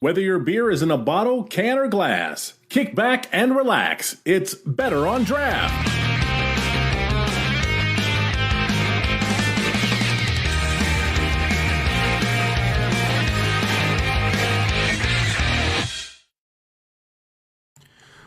Whether your beer is in a bottle, can, or glass, kick back and relax. It's Better on Draft.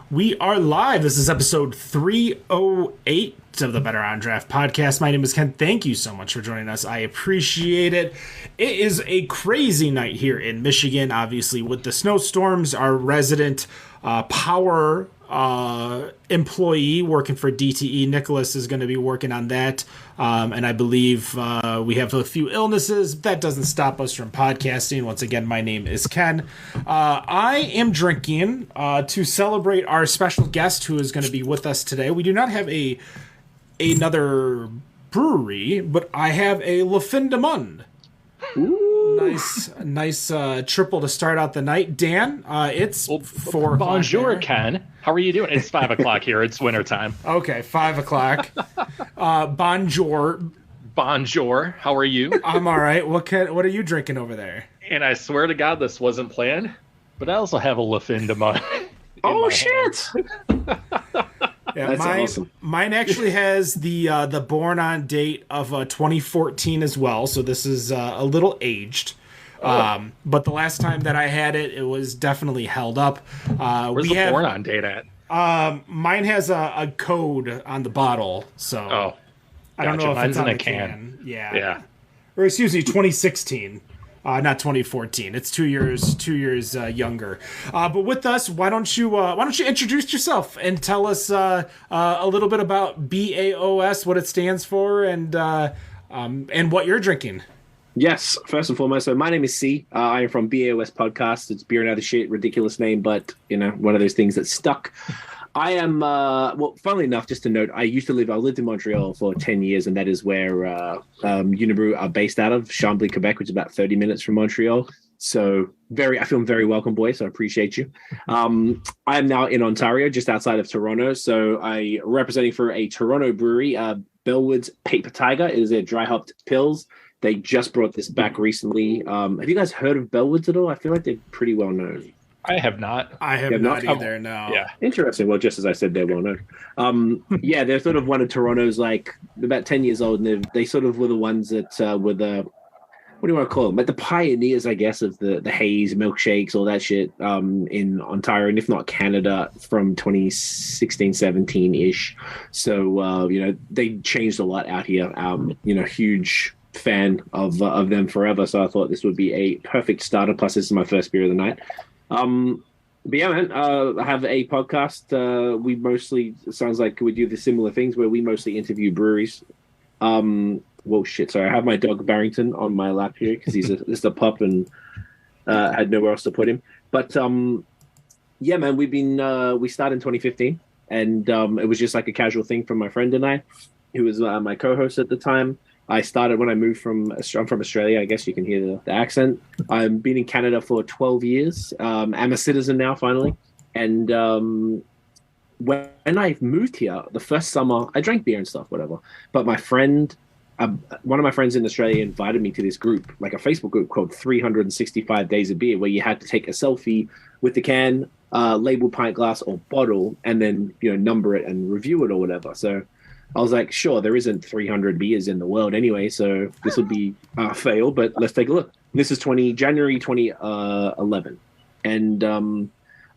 We are live. This is episode 308 of the Better on Draft podcast. My name is Ken. Thank you so much for joining us. I appreciate it. It is a crazy night here in Michigan, obviously, with the snowstorms. Our resident power employee working for DTE, Nicholas, is going to be working on that. And I believe we have a few illnesses. That doesn't stop us from podcasting. Once again, my name is Ken. I am drinking to celebrate our special guest who is going to be with us today. We do not have another brewery, but I have a Le Fin de Monde. Ooh. Nice triple to start out the night. Dan, it's 4 o'clock. Bonjour, Ken. How are you doing? It's 5 o'clock here. It's wintertime. Okay, 5 o'clock. Bonjour. Bonjour. How are you? I'm all right. What are you drinking over there? And I swear to God, this wasn't planned, but I also have a Le Fin de Monde. Oh, shit. Yeah, that's awesome. Mine actually has the born on date of 2014 as well, so this is a little aged. But the last time that I had it, it was definitely held up. Where's the born on date at? Mine has a code on the bottle, so I don't know if mine's it's on in a the can. Yeah. Or excuse me, 2016. Not 2014. It's 2 years younger. But with us, why don't you introduce yourself and tell us a little bit about BAOS, what it stands for, and what you're drinking. Yes, first and foremost. So my name is C. I am from BAOS Podcast. It's Beer and Other Shit, ridiculous name, but one of those things that stuck. I am, funnily enough, just to note, I lived in Montreal for 10 years, and that is where Unibrew are based out of, Chambly, Quebec, which is about 30 minutes from Montreal. So I feel very welcome, boy, so I appreciate you. I am now in Ontario, just outside of Toronto. So I representing for a Toronto brewery, Bellwood's Paper Tiger. It is a dry hopped pills. They just brought this back recently. Have you guys heard of Bellwoods at all? I feel like they're pretty well known. I have not. I have not either, no. Yeah. Interesting. Well, just as I said, they're well known. Yeah, they're sort of one of Toronto's, like, about 10 years old, and they sort of were the ones that were the, what do you want to call them? Like the pioneers, I guess, of the haze, milkshakes, all that shit in Ontario, and if not Canada, from 2016, 17-ish. So, they changed a lot out here. Huge fan of them forever, so I thought this would be a perfect starter. Plus, this is my first beer of the night. But yeah, man, I have a podcast. We mostly, it sounds like we do the similar things where we mostly interview breweries. Well, shit, sorry. I have my dog Barrington on my lap here because he's just a pup and had nowhere else to put him. But yeah, man, we started in 2015, and it was just like a casual thing from my friend and I, who was my co-host at the time. I started when I moved I'm from Australia. I guess you can hear the accent. I've been in Canada for 12 years. I'm a citizen now, finally. And when I moved here, the first summer, I drank beer and stuff, whatever. But my friend, one of my friends in Australia invited me to this group, like a Facebook group called 365 Days of Beer, where you had to take a selfie with the can, label pint glass or bottle, and then number it and review it or whatever. So I was like, sure, there isn't 300 beers in the world anyway, so this would be a fail, but let's take a look. This is January 2011, and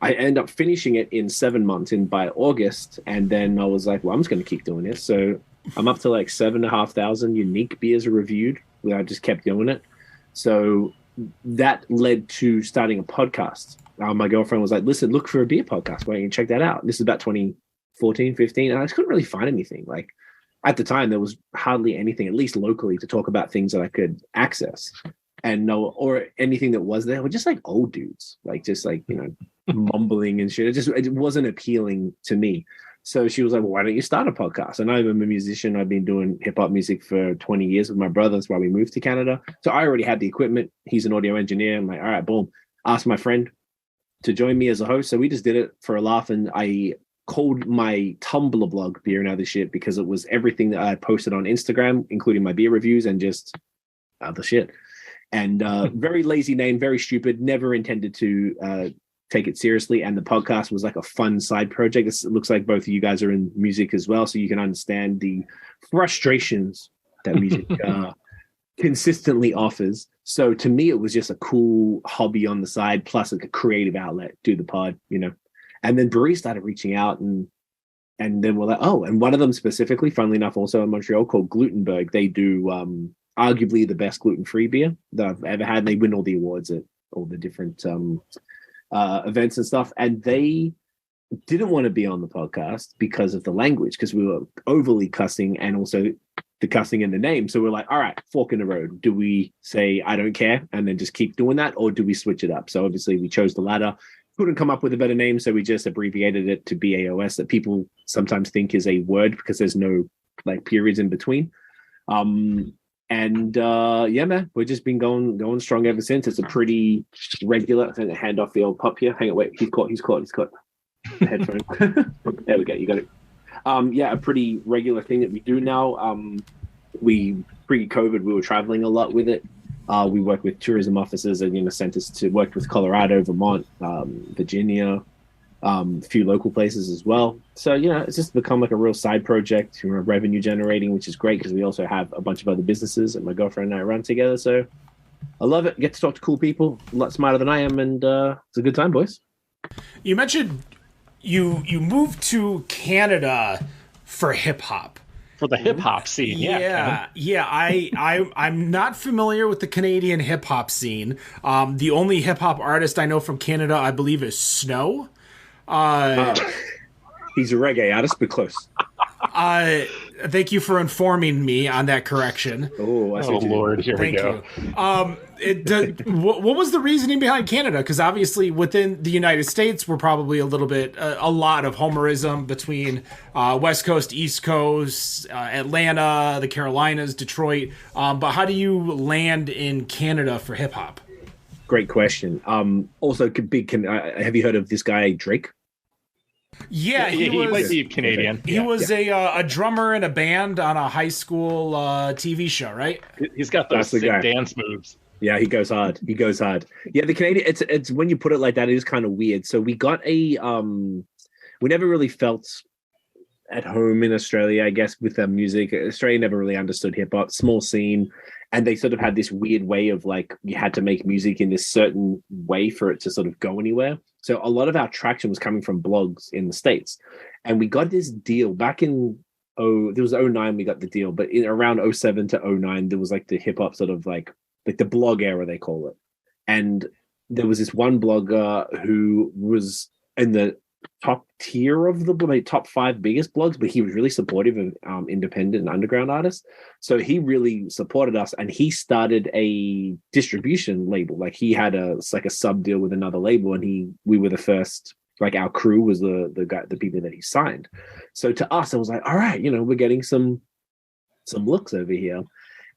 I end up finishing it in 7 months, by August, and then I was like, well, I'm just going to keep doing this. So I'm up to like 7,500 unique beers reviewed. I just kept doing it. So that led to starting a podcast. My girlfriend was like, listen, look for a beer podcast. Why don't you check that out? This is about 2014, 15, and I just couldn't really find anything. Like at the time, there was hardly anything, at least locally, to talk about things that I could access, or anything that was there were just like old dudes, like just like mumbling and shit. It wasn't appealing to me. So she was like, well, why don't you start a podcast? And I'm a musician. I've been doing hip hop music for 20 years with my brother. That's why we moved to Canada. So I already had the equipment. He's an audio engineer. I'm like, all right, boom. Asked my friend to join me as a host. So we just did it for a laugh. And I called my Tumblr blog Beer and Other Shit because it was everything that I posted on Instagram, including my beer reviews and just other shit. And very lazy name, very stupid, never intended to take it seriously. And the podcast was like a fun side project. It looks like both of you guys are in music as well, so you can understand the frustrations that music consistently offers. So to me, it was just a cool hobby on the side, plus like a creative outlet, do the pod, And then breweries started reaching out, and then we're like, oh, and one of them specifically, funnily enough, also in Montreal, called Glutenberg. They do arguably the best gluten-free beer that I've ever had. They win all the awards at all the different events and stuff. And they didn't want to be on the podcast because of the language, because we were overly cussing and also the cussing in the name. So we're like, all right, fork in the road. Do we say, I don't care, and then just keep doing that? Or do we switch it up? So obviously we chose the latter. Couldn't come up with a better name, so we just abbreviated it to BAOS, that people sometimes think is a word because there's no like periods in between. Yeah, man, we've just been going strong ever since. It's a pretty regular. I'm going to hand off the old pup here. Hang on, wait, he's caught the headphone. There we go, you got it. A pretty regular thing that we do now. We pre-COVID, we were traveling a lot with it. We work with tourism officers and centers to work with Colorado, Vermont, Virginia, a few local places as well. So it's just become like a real side project, revenue generating, which is great because we also have a bunch of other businesses that my girlfriend and I run together. So I love it. Get to talk to cool people, a lot smarter than I am, and it's a good time, boys. You mentioned you moved to Canada for hip hop. For the hip hop scene, I'm not familiar with the Canadian hip hop scene. The only hip hop artist I know from Canada, I believe, is Snow. He's a reggae artist, but close. Thank you for informing me on that correction. Oh, Lord, here we go. What was the reasoning behind Canada? Because obviously within the United States, we're probably a lot of homerism between West Coast, East Coast, Atlanta, the Carolinas, Detroit. But how do you land in Canada for hip hop? Great question. Also, have you heard of this guy, Drake? Yeah, he might be Canadian. He was a drummer in a band on a high school TV show, right? He's got those sick dance moves. Yeah, he goes hard. Yeah, the Canadian. It's when you put it like that, it is kind of weird. So we got we never really felt at home in Australia, I guess, with their music. Australia never really understood hip hop, small scene. And they sort of had this weird way of like, you had to make music in this certain way for it to sort of go anywhere. So a lot of our traction was coming from blogs in the States. And we got this deal back in, there was 09 we got the deal, but in around 07 to 09, there was like the hip hop sort of like the blog era, they call it. And there was this one blogger who was in the top tier of the top 5 biggest blogs, but he was really supportive of independent and underground artists. So he really supported us, and he started a distribution label. Like he had a sub deal with another label, and we were the first. Like our crew was the people that he signed. So to us, I was like, all right, we're getting some looks over here.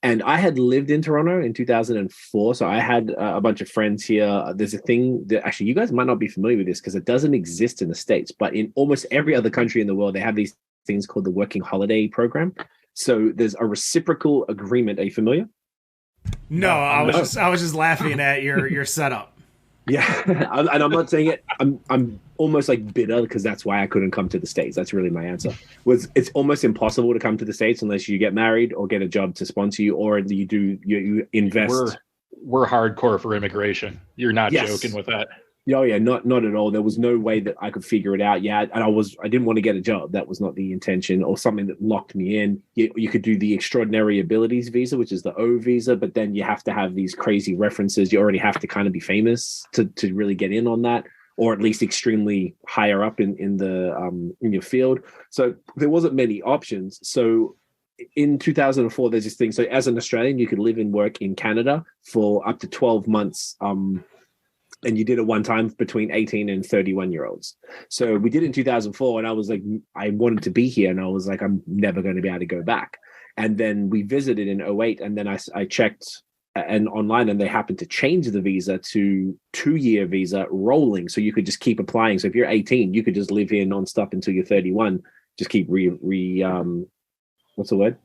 And I had lived in Toronto in 2004, so I had a bunch of friends here. There's a thing that actually you guys might not be familiar with this because it doesn't exist in the States, but in almost every other country in the world, they have these things called the Working Holiday Program. So there's a reciprocal agreement. Are you familiar? No, I was just laughing at your setup. Yeah, and I'm not saying it. I'm almost like bitter because that's why I couldn't come to the States. That's really my answer. It's almost impossible to come to the States unless you get married or get a job to sponsor you, or you invest. We're hardcore for immigration. You're not joking with that. Oh yeah, not at all. There was no way that I could figure it out. Yeah, and I didn't want to get a job. That was not the intention, or something that locked me in. You could do the extraordinary abilities visa, which is the O visa, but then you have to have these crazy references. You already have to kind of be famous to really get in on that, or at least extremely higher up in your field. So there wasn't many options. So in 2004, there's this thing. So as an Australian, you could live and work in Canada for up to 12 months. And you did it one time between 18 and 31-year-olds. So we did it in 2004, and I was like, I wanted to be here, and I was like, I'm never going to be able to go back. And then we visited in 08, and then I checked online, and they happened to change the visa to 2-year visa rolling, so you could just keep applying. So if you're 18, you could just live here nonstop until you're 31. Just keep what's the word?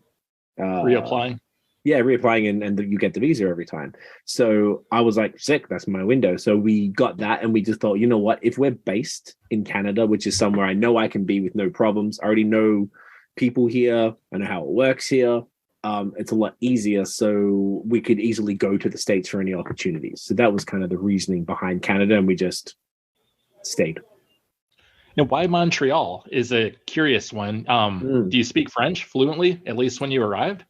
Reapplying. Yeah, reapplying and you get the visa every time. So I was like, sick, that's my window. So we got that and we just thought, you know what, if we're based in Canada, which is somewhere I know I can be with no problems, I already know people here, I know how it works here. It's a lot easier, so we could easily go to the States for any opportunities. So that was kind of the reasoning behind Canada, and we just stayed. Now, why Montreal is a curious one. Do you speak French fluently, at least when you arrived?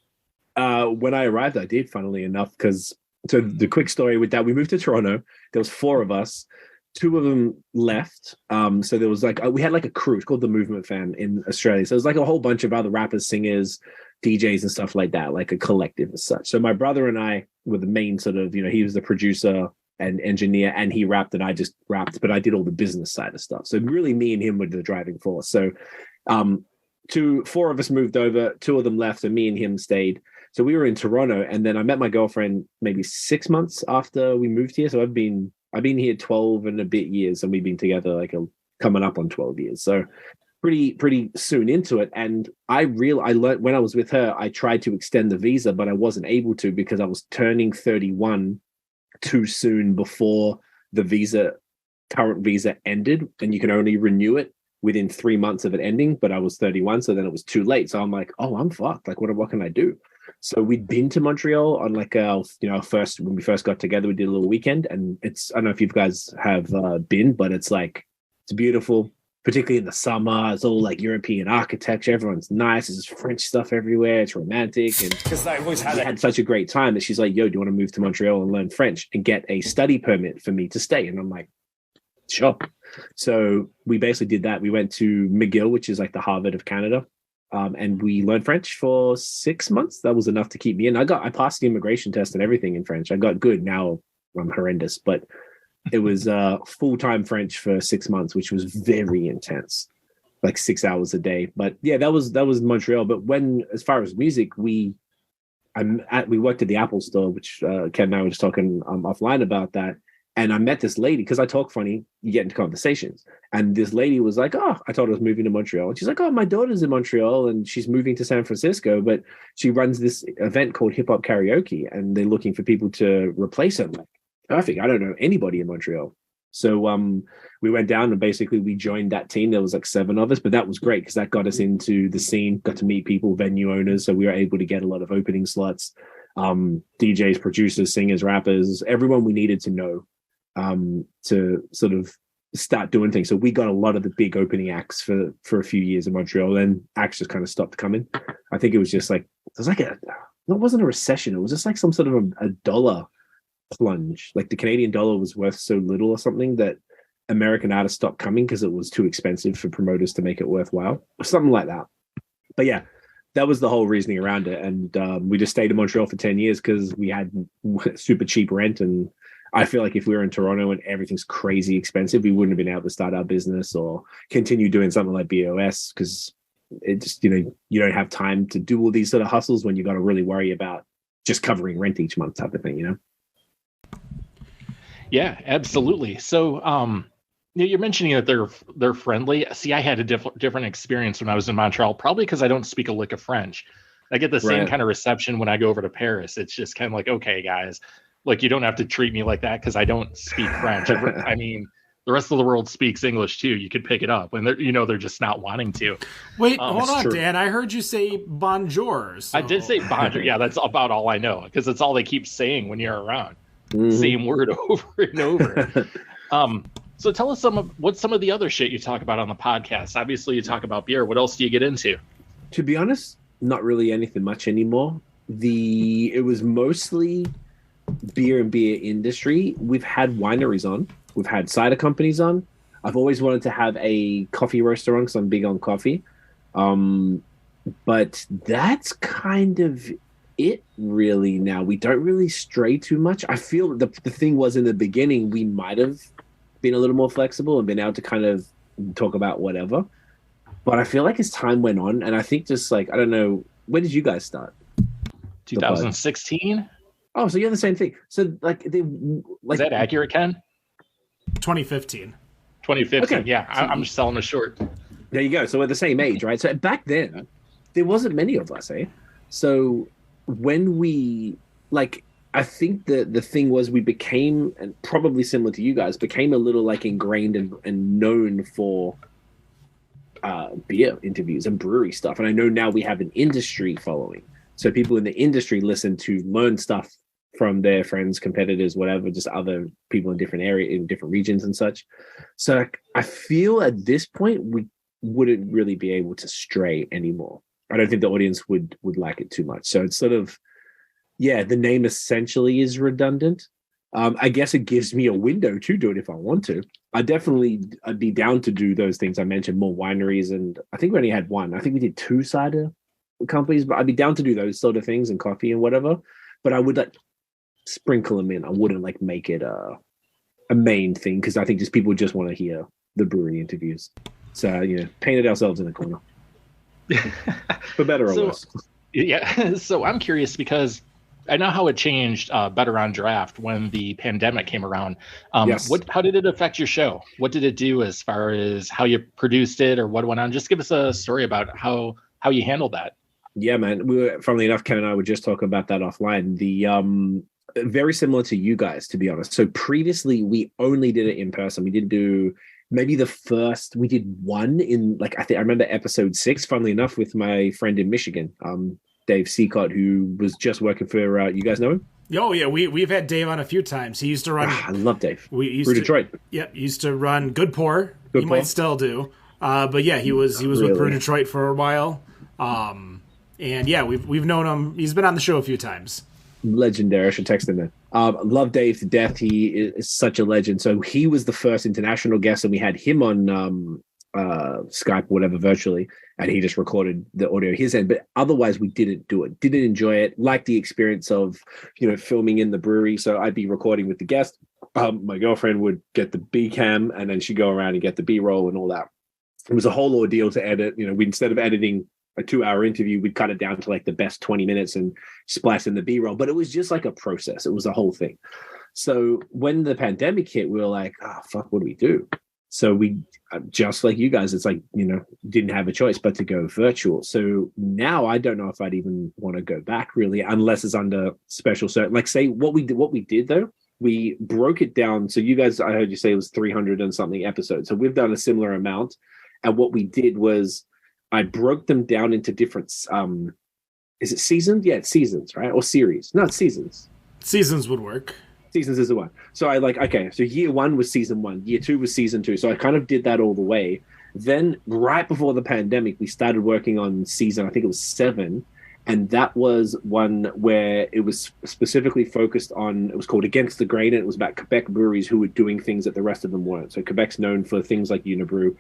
When I arrived, I did, funnily enough, because so the quick story with that, we moved to Toronto. There was 4 of us. 2 of them left. So there was like we had like a crew. It's called the Movement Fam in Australia. So it was like a whole bunch of other rappers, singers, DJs, and stuff like that, like a collective as such. So my brother and I were the main sort of, he was the producer and engineer, and he rapped, and I just rapped, but I did all the business side of stuff. So really, me and him were the driving force. So 4 of us moved over, 2 of them left, and me and him stayed. So we were in Toronto, and then I met my girlfriend maybe 6 months after we moved here. So I've been here 12 and a bit years, and we've been together coming up on 12 years. So pretty soon into it. And I learned when I was with her, I tried to extend the visa, but I wasn't able to because I was turning 31 too soon before the current visa ended, and you can only renew it within 3 months of it ending. But I was 31, so then it was too late. So I'm like, oh, I'm fucked. Like, what can I do? So we'd been to Montreal on like when we first got together, we did a little weekend, and I don't know if you guys have been, but it's beautiful, particularly in the summer. It's all like European architecture. Everyone's nice. There's French stuff everywhere. It's romantic. And because I always had such a great time that she's like, yo, do you want to move to Montreal and learn French and get a study permit for me to stay? And I'm like, sure. So we basically did that. We went to McGill, which is like the Harvard of Canada. And we learned French for 6 months. That was enough to keep me in. I passed the immigration test and everything in French. I got good. Now I'm horrendous, but it was full-time French for 6 months, which was very intense, like 6 hours a day. But yeah, that was Montreal. But as far as music, we worked at the Apple store, which Ken and I were just talking offline about that. And I met this lady because I talk funny, you get into conversations. And this lady was like, oh, I told her I was moving to Montreal. And she's like, oh, my daughter's in Montreal and she's moving to San Francisco, but she runs this event called Hip Hop Karaoke and they're looking for people to replace her. I'm like, perfect. I don't know anybody in Montreal. So we went down and basically we joined that team. There was like 7 of us, but that was great because that got us into the scene, got to meet people, venue owners. So we were able to get a lot of opening slots, DJs, producers, singers, rappers, everyone we needed to know to sort of start doing things. So we got a lot of the big opening acts for a few years in Montreal. Then acts just kind of stopped coming. I think it was just like, it wasn't a recession. It was just like some sort of a dollar plunge. Like the Canadian dollar was worth so little or something that American artists stopped coming because it was too expensive for promoters to make it worthwhile or something like that. But yeah, that was the whole reasoning around it. And we just stayed in Montreal for 10 years because we had super cheap rent. And I feel like if we were in Toronto and everything's crazy expensive, we wouldn't have been able to start our business or continue doing something like BAOS because it just, you don't have time to do all these sort of hustles when you got to really worry about just covering rent each month type of thing, Yeah, absolutely. So, you're mentioning that they're friendly. See, I had a different experience when I was in Montreal, probably because I don't speak a lick of French. I get the same kind of reception when I go over to Paris. It's just kind of like, okay, guys, like you don't have to treat me like that because I don't speak French. I mean, the rest of the world speaks English too. You could pick it up, and they're just not wanting to. Wait, hold on, true. Dan. I heard you say bonjour. So. I did say bonjour. Yeah, that's about all I know because it's all they keep saying when you're around. Mm-hmm. Same word over and over. So tell us what's some of the other shit you talk about on the podcast. Obviously, you talk about beer. What else do you get into? To be honest, not really anything much anymore. It was mostly beer and beer industry. We've had wineries on. We've had cider companies on. I've always wanted to have a coffee roaster on because I'm big on coffee. But that's kind of it really now. We don't really stray too much. I feel the thing was in the beginning, we might have been a little more flexible and been able to kind of talk about whatever. But I feel like as time went on, and I think just like, I don't know, when did you guys start? 2016. Oh, so you're the same thing. So like is that accurate, Ken? 2015. 2015. Okay. Yeah, I'm just selling a short. There you go. So we're the same age, right? So back then, there wasn't many of us, eh? So when we like, I think the thing was we became, and probably similar to you guys, became a little like ingrained and known for beer interviews and brewery stuff. And I know now we have an industry following. So people in the industry listen to learn stuff from their friends, competitors, whatever, just other people in different areas, in different regions and such. So I feel at this point, we wouldn't really be able to stray anymore. I don't think the audience would like it too much. So it's sort of, yeah, the name essentially is redundant. I guess it gives me a window to do it if I want to. I'd be down to do those things I mentioned, more wineries, and I think we only had one. I think we did 2 cider companies, but I'd be down to do those sort of things and coffee and whatever. But I would like sprinkle them in. I wouldn't like make it a main thing because I think just people just want to hear the brewery interviews. So painted ourselves in a corner, for better or worse. Yeah. So I'm curious because I know how it changed Better on Draft when the pandemic came around. Yes. How did it affect your show? What did it do as far as how you produced it or what went on? Just give us a story about how you handled that. Yeah, man. Funnily enough, Ken and I were just talking about that offline. The very similar to you guys, to be honest. So previously we only did it in person. We did do maybe we did one in I remember episode 6, funnily enough, with my friend in Michigan, Dave Seacott, who was just working for, you guys know him? Oh yeah, we've had Dave on a few times. He used to run. I love Dave. Detroit. Yep, used to run Good Pour. He might still do. But yeah, he was really? with Brew Detroit for a while. And yeah, we've known him. He's been on the show a few times. Legendary. I should text him in. Love Dave to death. He is such a legend. So he was the first international guest, and we had him on Skype, whatever, virtually, and he just recorded the audio his end. But otherwise, we didn't do it. Didn't enjoy it. Liked the experience of filming in the brewery. So I'd be recording with the guest. My girlfriend would get the B cam, and then she'd go around and get the B roll and all that. It was a whole ordeal to edit. We instead of editing a 2-hour interview, we'd cut it down to like the best 20 minutes and splice in the B-roll. But it was just like a process. It was a whole thing. So when the pandemic hit, we were like, fuck, what do we do? So we, just like you guys, it's like, didn't have a choice but to go virtual. So now I don't know if I'd even want to go back really, unless it's under special, like say what we did though, we broke it down. So you guys, I heard you say it was 300 and something episodes. So we've done a similar amount. And what we did was I broke them down into different, is it seasons? Yeah, it's seasons, right? Or series. No, it's seasons. Seasons would work. Seasons is the one. So so year 1 was season 1. Year 2 was season 2. So I kind of did that all the way. Then right before the pandemic, we started working on season, I think it was 7. And that was one where it was specifically focused on, it was called Against the Grain. And it was about Quebec breweries who were doing things that the rest of them weren't. So Quebec's known for things like Unibrew,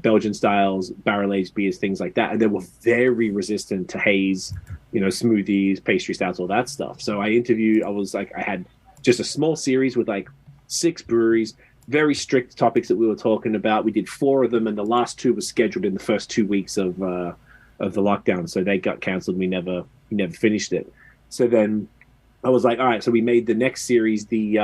Belgian styles, barrel-aged beers, things like that. And they were very resistant to haze, smoothies, pastry stouts, all that stuff. So I had just a small series with 6 breweries, very strict topics that we were talking about. We did 4 of them, and the last 2 were scheduled in the first 2 weeks of the lockdown. So they got canceled. We never finished it. So then I was like, all right, so we made the next series, the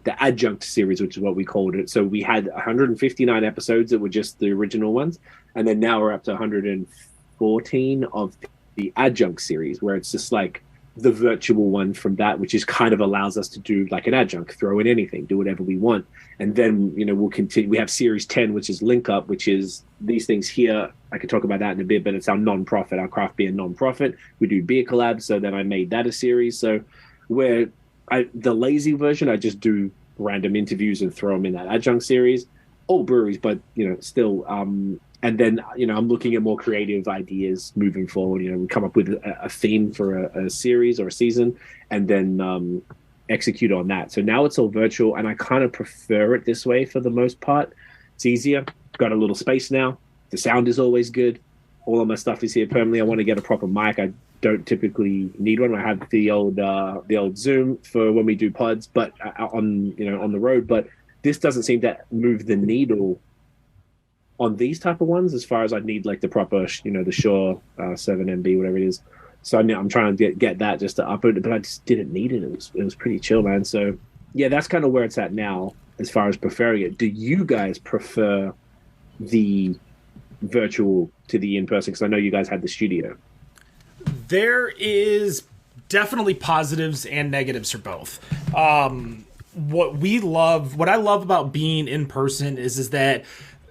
adjunct series, which is what we called it. So we had 159 episodes that were just the original ones. And then now we're up to 114 of the adjunct series, where it's just like the virtual one from that, which is kind of allows us to do like an adjunct, throw in anything, do whatever we want. And then, we'll continue. We have series 10, which is Link Up, which is these things here. I could talk about that in a bit, but it's our non-profit, our craft beer non-profit. We do beer collabs. So then I made that a series. So the lazy version, I just do random interviews and throw them in that adjunct series, all breweries, but still. And then I'm looking at more creative ideas moving forward. We come up with a theme for a series or a season, and then execute on that. So now it's all virtual, and I kind of prefer it this way for the most part. It's easier. Got a little space now. The sound is always good. All of my stuff is here permanently. I want to get a proper mic. I don't typically need one. I have the old Zoom for when we do pods, but on the road. But this doesn't seem to move the needle on these type of ones as far as I'd need like the proper, the Shure 7MB, whatever it is. So I'm trying to get that just to upload it, but I just didn't need it. It was pretty chill, man. So yeah, that's kind of where it's at now as far as preferring it. Do you guys prefer the virtual to the in-person? Because I know you guys had the studio. There is definitely positives and negatives for both. What I love about being in person is that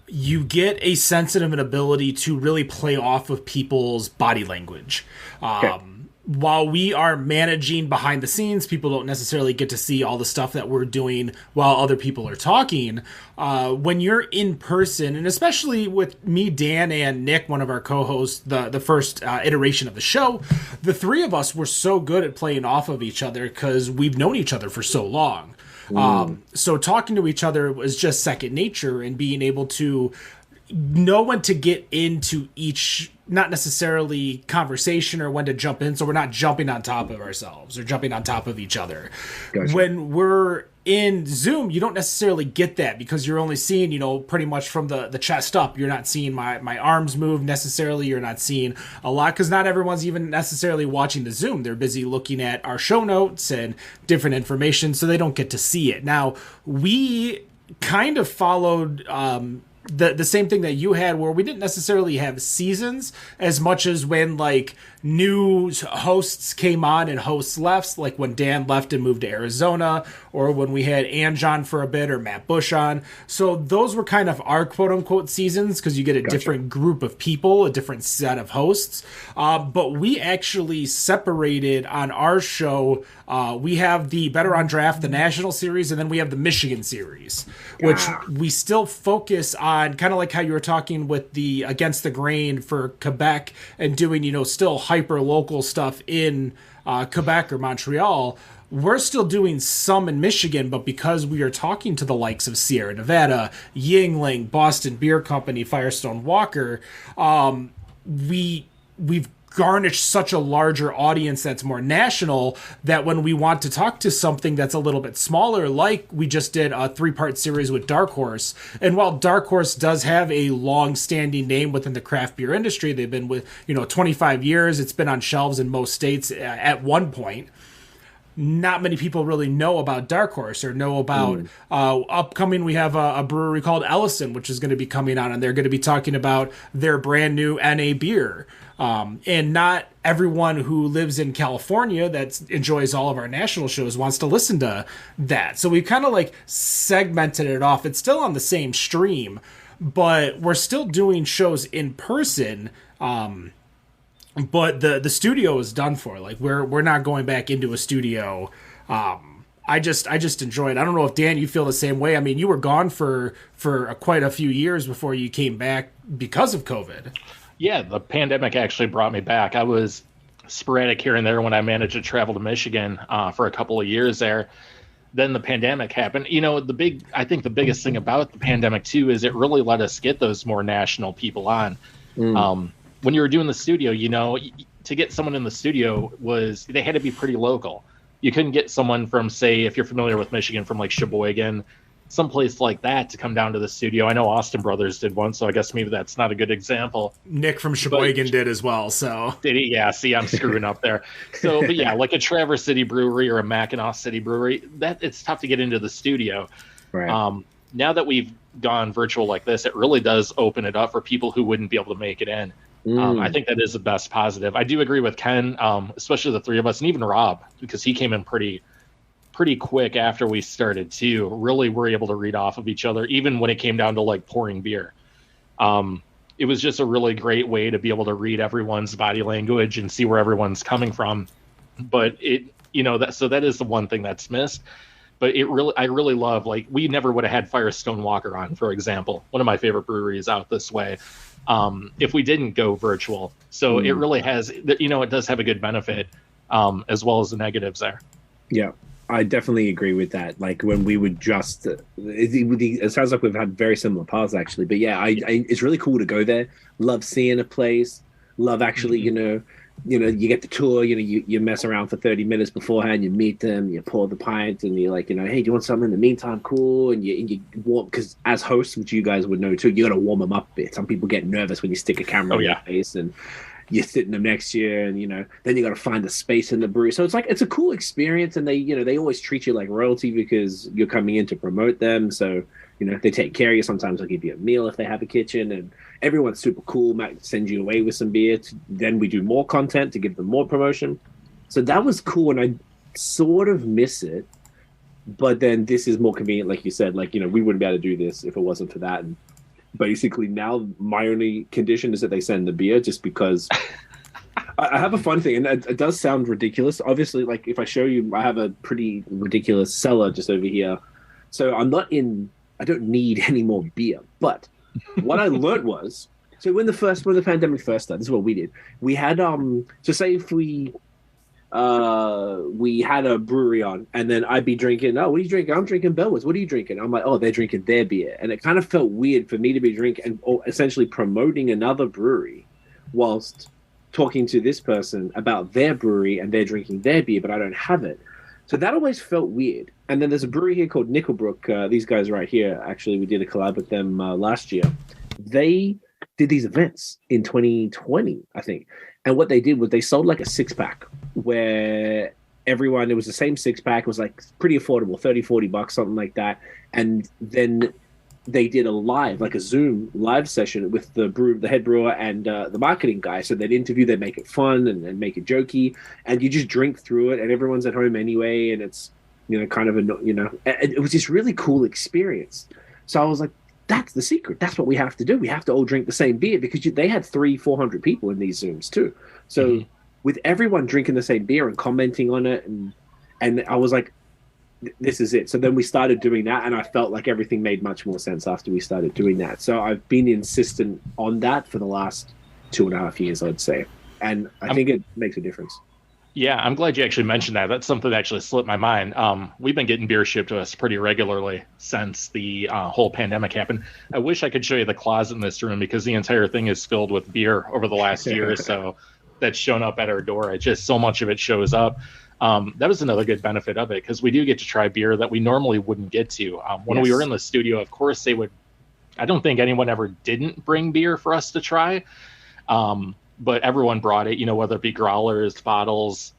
you get a sense of an ability to really play off of people's body language. While we are managing behind the scenes, people don't necessarily get to see all the stuff that we're doing while other people are talking. When you're in person, and especially with me, Dan, and Nick, one of our co-hosts, the first iteration of the show, the three of us were so good at playing off of each other because we've known each other for so long. So talking to each other was just second nature, and being able to know when to get into each, not necessarily conversation, or when to jump in, so we're not jumping on top of ourselves or jumping on top of each other. Gotcha. When we're in Zoom, you don't necessarily get that because you're only seeing, pretty much from the chest up. You're not seeing my arms move necessarily. You're not seeing a lot because not everyone's even necessarily watching the Zoom. They're busy looking at our show notes and different information, so they don't get to see it. Now, we kind of followed the same thing that you had, where we didn't necessarily have seasons as much as when like new hosts came on and hosts left, like when Dan left and moved to Arizona, or when we had Anjon for a bit or Matt Bush on. So those were kind of our quote unquote seasons because you get a different group of people, a different set of hosts. But we actually separated on our show. We have the Better on Draft, the National Series, and then we have the Michigan Series, which we still focus on, kind of like how you were talking with the Against the Grain for Quebec and doing, still hyper local stuff in Quebec or Montreal. We're still doing some in Michigan, but because we are talking to the likes of Sierra Nevada, Yingling, Boston Beer Company, Firestone Walker, we've garnish such a larger audience that's more national, that when we want to talk to something that's a little bit smaller, like we just did a 3-part series with Dark Horse. And while Dark Horse does have a long-standing name within the craft beer industry, they've been with 25 years. It's been on shelves in most states at one point. Not many people really know about Dark Horse or know about upcoming. We have a brewery called Ellison, which is going to be coming on, and they're going to be talking about their brand new NA beer. And not everyone who lives in California that enjoys all of our national shows wants to listen to that. So we kind of like segmented it off. It's still on the same stream, but we're still doing shows in person. But the studio is done for. Like we're not going back into a studio. I just enjoy it. I don't know if Dan, you feel the same way. I mean, you were gone for quite a few years before you came back because of COVID. Yeah, the pandemic actually brought me back. I was sporadic here and there when I managed to travel to Michigan for a couple of years there. Then the pandemic happened. I think the biggest thing about the pandemic too is it really let us get those more national people on. When you were doing the studio, to get someone in the studio they had to be pretty local. You couldn't get someone from, say, if you're familiar with Michigan, from like Sheboygan, someplace like that, to come down to the studio. I know Austin Brothers did one, so I guess maybe that's not a good example. Nick from Sheboygan did as well, so. Did he? Yeah, see, I'm screwing up there. So, but yeah, like a Traverse City Brewery or a Mackinac City Brewery, it's tough to get into the studio. Right. Now that we've gone virtual like this, it really does open it up for people who wouldn't be able to make it in. I think that is the best positive. I do agree with Ken, especially the three of us, and even Rob, because he came in pretty quick after we started too. Really were able to read off of each other, even when it came down to like pouring beer. It was just a really great way to be able to read everyone's body language and see where everyone's coming from. But that is the one thing that's missed. But I really love, like, we never would have had Firestone Walker on, for example, one of my favorite breweries out this way, if we didn't go virtual. So it really has, it does have a good benefit, as well as the negatives there. Yeah, I definitely agree with that. Like when we would just, it sounds like we've had very similar paths actually. But yeah, it's really cool to go there. Love seeing a place. Love actually, you get the tour, you mess around for 30 minutes beforehand, you meet them, you pour the pint, and you're like, hey, do you want something in the meantime? Cool. And you warm, because as hosts, which you guys would know too, you got to warm them up a bit. Some people get nervous when you stick a camera in their face, and you're sitting them next year, and then you got to find the space in the brewery. So it's a cool experience, and they always treat you like royalty because you're coming in to promote them. So they take care of you. Sometimes they'll give you a meal if they have a kitchen, and everyone's super cool. Might send you away with some beer. Then we do more content to give them more promotion. So that was cool, and I sort of miss it. But then this is more convenient, like you said. Like we wouldn't be able to do this if it wasn't for that. And basically now my only condition is that they send the beer, just because I have a fun thing, and it does sound ridiculous. Obviously, like if I show you, I have a pretty ridiculous cellar just over here. So I don't need any more beer. But what I learned was, so when the pandemic first started, this is what we did. We had so say if we had a brewery on, and then I'd be drinking, oh, what are you drinking? I'm drinking Bellwoods. What are you drinking? I'm like, oh, they're drinking their beer. And it kind of felt weird for me to be drinking or essentially promoting another brewery whilst talking to this person about their brewery and they're drinking their beer, but I don't have it. So that always felt weird. And then there's a brewery here called Nickelbrook. These guys right here, actually, we did a collab with them last year. They did these events in 2020, I think. And what they did was they sold like a 6-pack where it was the same 6-pack. It was like pretty affordable, $30-$40, something like that. And then they did a Zoom live session with the head brewer and the marketing guy. So they'd interview, they'd make it fun and make it jokey, and you just drink through it, and everyone's at home anyway, and it's kind of it was this really cool experience. So I was like, that's the secret. That's what we have to do. We have to all drink the same beer, because they had 300-400 people in these Zooms too. So with everyone drinking the same beer and commenting on it, and I was like, this is it. So then we started doing that, and I felt like everything made much more sense after we started doing that. So I've been insistent on that for the last 2.5 years, I'd say. And I think it makes a difference. Yeah, I'm glad you actually mentioned that. That's something that actually slipped my mind. We've been getting beer shipped to us pretty regularly since the whole pandemic happened. I wish I could show you the closet in this room, because the entire thing is filled with beer over the last year or so that's shown up at our door. It's just so much of it shows up. That was another good benefit of it, because we do get to try beer that we normally wouldn't get to. When we were in the studio, of course, I don't think anyone ever didn't bring beer for us to try. But everyone brought it, whether it be growlers, bottles,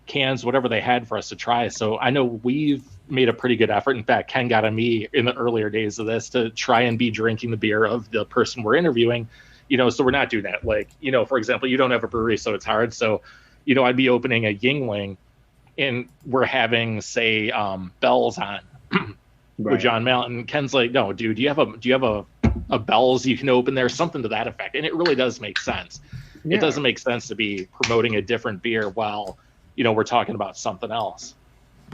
cans, whatever they had for us to try. So I know we've made a pretty good effort. In fact, Ken got on me in the earlier days of this to try and be drinking the beer of the person we're interviewing, so we're not doing that. Like, for example, you don't have a brewery, so it's hard. So, I'd be opening a Yingling, and we're having, say, Bell's on with John Malin. Ken's like, no, dude, do you have a Bell's you can open there? Something to that effect. And it really does make sense. Yeah. It doesn't make sense to be promoting a different beer while, we're talking about something else.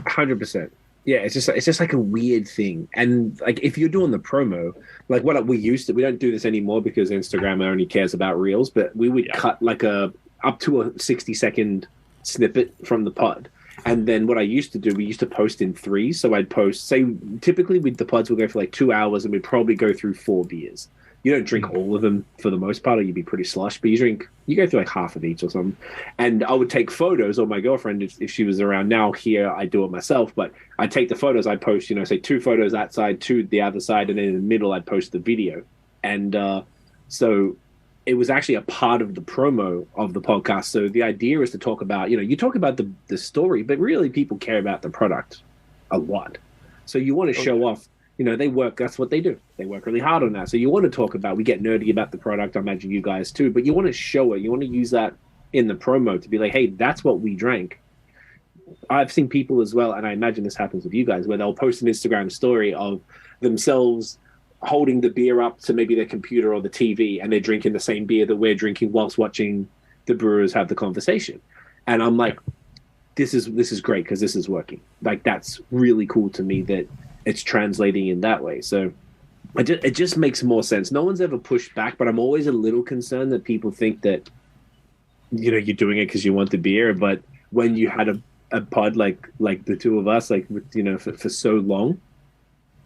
100%. Yeah, it's just like a weird thing. And like if you're doing the promo, like what we used to, we don't do this anymore because Instagram only cares about reels, but we would cut like up to a 60-second snippet from the pod. And then what I used to do, we used to post in threes. So I'd post, say, typically the pods will go for like 2 hours, and we'd probably go through 4 beers. You don't drink all of them for the most part, or you'd be pretty sloshed, but you go through like half of each or something. And I would take photos, or my girlfriend, if she was around now here, I'd do it myself, but I'd take the photos, I'd post, say 2 photos that side, 2 the other side, and then in the middle, I'd post the video. And so it was actually a part of the promo of the podcast. So the idea is to talk about, you talk about the story, but really people care about the product a lot. So you want to show off, they work, that's what they do. They work really hard on that. So you want to talk about, we get nerdy about the product. I imagine you guys too, but you want to show it. You want to use that in the promo to be like, hey, that's what we drank. I've seen people as well, and I imagine this happens with you guys, where they'll post an Instagram story of themselves holding the beer up to maybe their computer or the TV, and they're drinking the same beer that we're drinking whilst watching the brewers have the conversation. And I'm like, this is great, because this is working. Like, that's really cool to me that it's translating in that way. So it just makes more sense. No one's ever pushed back, but I'm always a little concerned that people think that, you're doing it because you want the beer. But when you had a pod like the two of us, like, for so long,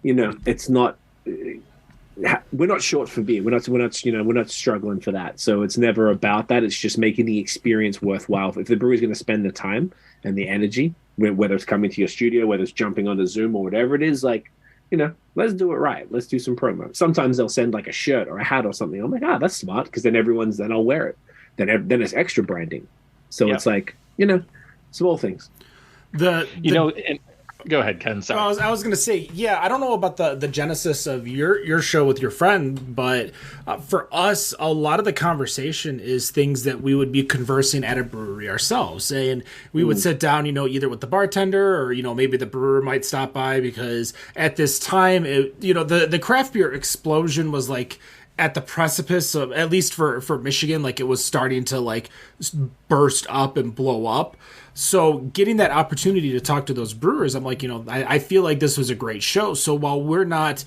it's not, we're not short for beer. We're not struggling for that. So it's never about that. It's just making the experience worthwhile. If the brewery's going to spend the time and the energy, whether it's coming to your studio, whether it's jumping onto Zoom or whatever it is, like, let's do it right. Let's do some promo. Sometimes they'll send like a shirt or a hat or something. I'm like, that's smart, because then I'll wear it. then it's extra branding. So it's like, small things. And go ahead, Ken. Sorry. I was going to say, I don't know about the genesis of your show with your friend, but for us, a lot of the conversation is things that we would be conversing at a brewery ourselves. And we would sit down, either with the bartender or, maybe the brewer might stop by, because at this time, the craft beer explosion was like at the precipice of, at least for Michigan, like it was starting to like burst up and blow up. So getting that opportunity to talk to those brewers, I'm like, I feel like this was a great show. So while we're not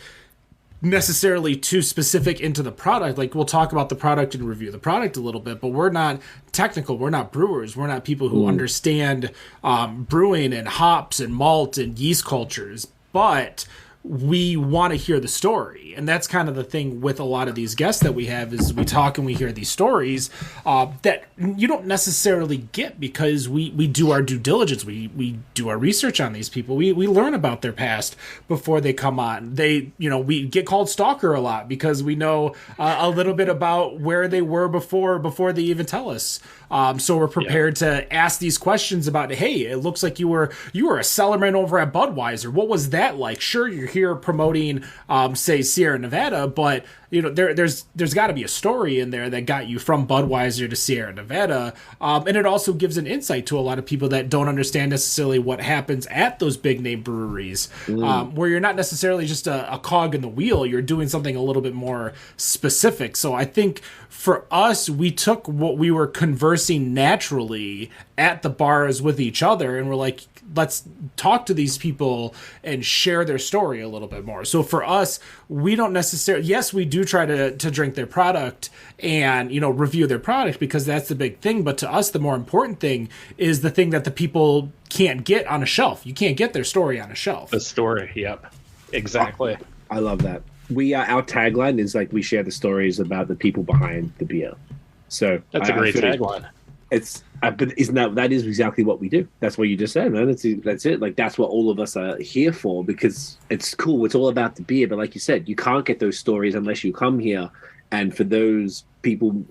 necessarily too specific into the product, like we'll talk about the product and review the product a little bit, but we're not technical. We're not brewers. We're not people who understand brewing and hops and malt and yeast cultures, but we want to hear the story. And that's kind of the thing with a lot of these guests that we have, is we talk and we hear these stories that you don't necessarily get, because we do our due diligence. We do our research on these people. We learn about their past before they come on. We get called stalker a lot because we know a little bit about where they were before they even tell us. So we're prepared to ask these questions about, hey, it looks like you were a cellarman over at Budweiser. What was that like? Sure, you're here promoting, say, Sierra Nevada, but there's got to be a story in there that got you from Budweiser to Sierra Nevada, and it also gives an insight to a lot of people that don't understand necessarily what happens at those big name breweries, where you're not necessarily just a cog in the wheel. You're doing something a little bit more specific. So I think for us, we took what we were conversing naturally at the bars with each other, and we're like, let's talk to these people and share their story a little bit more. So for us, we don't necessarily, yes, we do try to drink their product and, review their product, because that's the big thing. But to us, the more important thing is the thing that the people can't get on a shelf. You can't get their story on a shelf. The story. Yep. Exactly. I love that. Our tagline is like, we share the stories about the people behind the beer. So that's a great tagline. But that is exactly what we do. That's what you just said, man. That's it. Like, that's what all of us are here for, because it's cool. It's all about the beer. But like you said, you can't get those stories unless you come here. And for those people,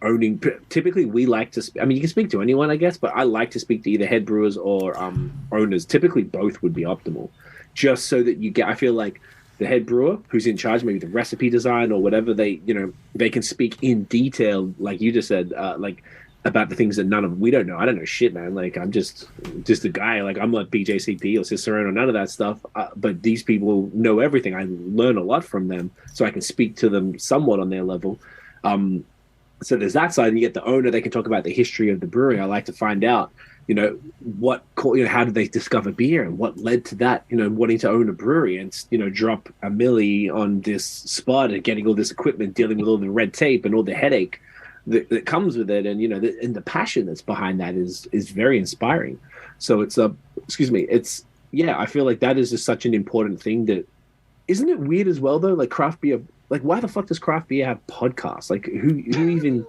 owning, typically we like to, you can speak to anyone, I guess, but I like to speak to either head brewers or owners. Typically both would be optimal, just so that I feel like the head brewer who's in charge, maybe the recipe design or whatever, they can speak in detail, like you just said, about the things that we don't know. I don't know shit, man. Like, I'm just a guy. Like, I'm not BJCP or Cicerone or none of that stuff. But these people know everything. I learn a lot from them, so I can speak to them somewhat on their level. So there's that side. And you get the owner. They can talk about the history of the brewery. I like to find out, how did they discover beer and what led to that, wanting to own a brewery and, drop a milli on this spot and getting all this equipment, dealing with all the red tape and all the headache that comes with it, and and the passion that's behind that is very inspiring. So it's I feel like that is just such an important thing. That isn't it weird as well though? Like, craft beer, like, why the fuck does craft beer have podcasts? Like, who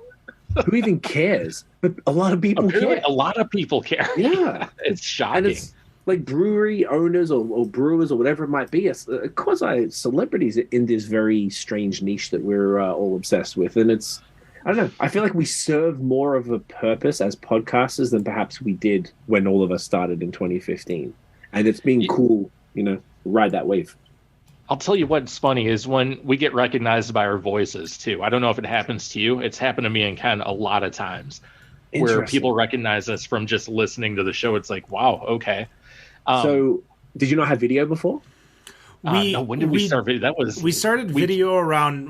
even cares? But a lot of people care. A lot of people care. Yeah, it's shocking. And it's like brewery owners or brewers or whatever it might be. It's quasi celebrities in this very strange niche that we're all obsessed with, and it's. I don't know. I feel like we serve more of a purpose as podcasters than perhaps we did when all of us started in 2015. And it's been cool, ride that wave. I'll tell you what's funny is when we get recognized by our voices, too. I don't know if it happens to you. It's happened to me and Ken a lot of times where people recognize us from just listening to the show. It's like, wow, okay. So did you not have video before? When did we start video? We started video around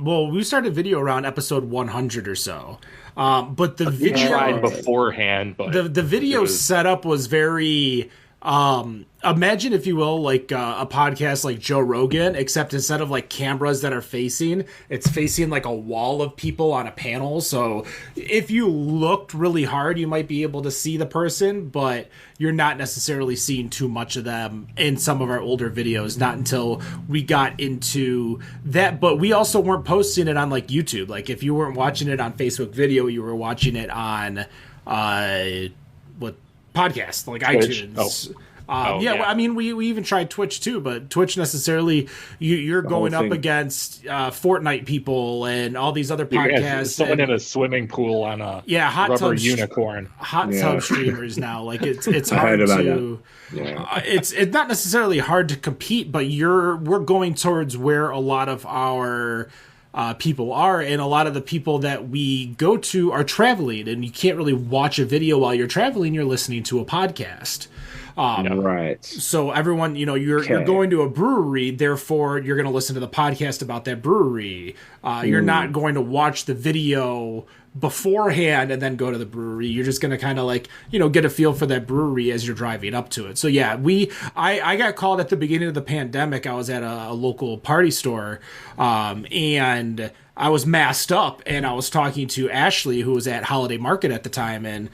episode 100 or so. But the video tried beforehand, but the video setup was very imagine, if you will, like a podcast like Joe Rogan, except instead of like cameras that are facing, it's facing like a wall of people on a panel. So if you looked really hard, you might be able to see the person, but you're not necessarily seeing too much of them in some of our older videos, not until we got into that. But we also weren't posting it on like YouTube. Like, if you weren't watching it on Facebook video, you were watching it on podcast, like Twitch. iTunes. I mean, we even tried Twitch too, but Twitch necessarily you're going up against Fortnite people and all these other podcasts. Someone in a swimming pool on a hot tub unicorn, hot tub streamers now. Like it's hard to. It's not necessarily hard to compete, but we're going towards where a lot of our people are, and a lot of the people that we go to are traveling, and you can't really watch a video while you're traveling. You're listening to a podcast. Right. So everyone, you're going to a brewery, therefore you're going to listen to the podcast about that brewery. You're not going to watch the video beforehand and then go to the brewery. You're just going to kind of get a feel for that brewery as you're driving up to it. So yeah, I got called at the beginning of the pandemic. I was at a local party store, and I was masked up, and I was talking to Ashley, who was at Holiday Market at the time, and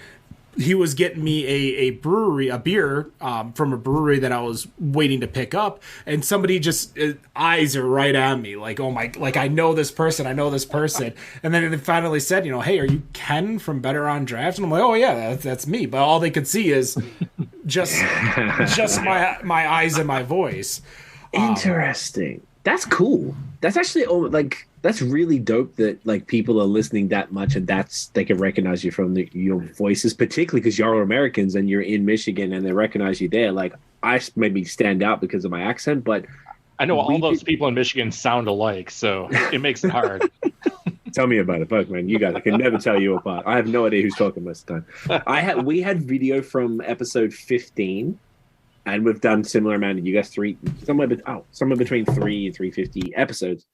he was getting me a beer from a brewery that I was waiting to pick up, and somebody just eyes are right on me, like, oh my, like I know this person, and then they finally said, hey, are you Ken from Better on Draft? And I'm like, oh yeah, that's me. But all they could see is just my eyes and my voice. Interesting. That's cool. That's actually that's really dope that people are listening that much, and they can recognize you from your voices, particularly because you're Americans and you're in Michigan and they recognize you there. Like, I maybe stand out because of my accent, but I know all those people in Michigan sound alike, so it makes it hard. Tell me about it, fuck, man. You guys, I can never tell you apart. I have no idea who's talking most of the time. We had video from episode 15. And we've done similar amount of, you guys, somewhere between 3 and 350 episodes.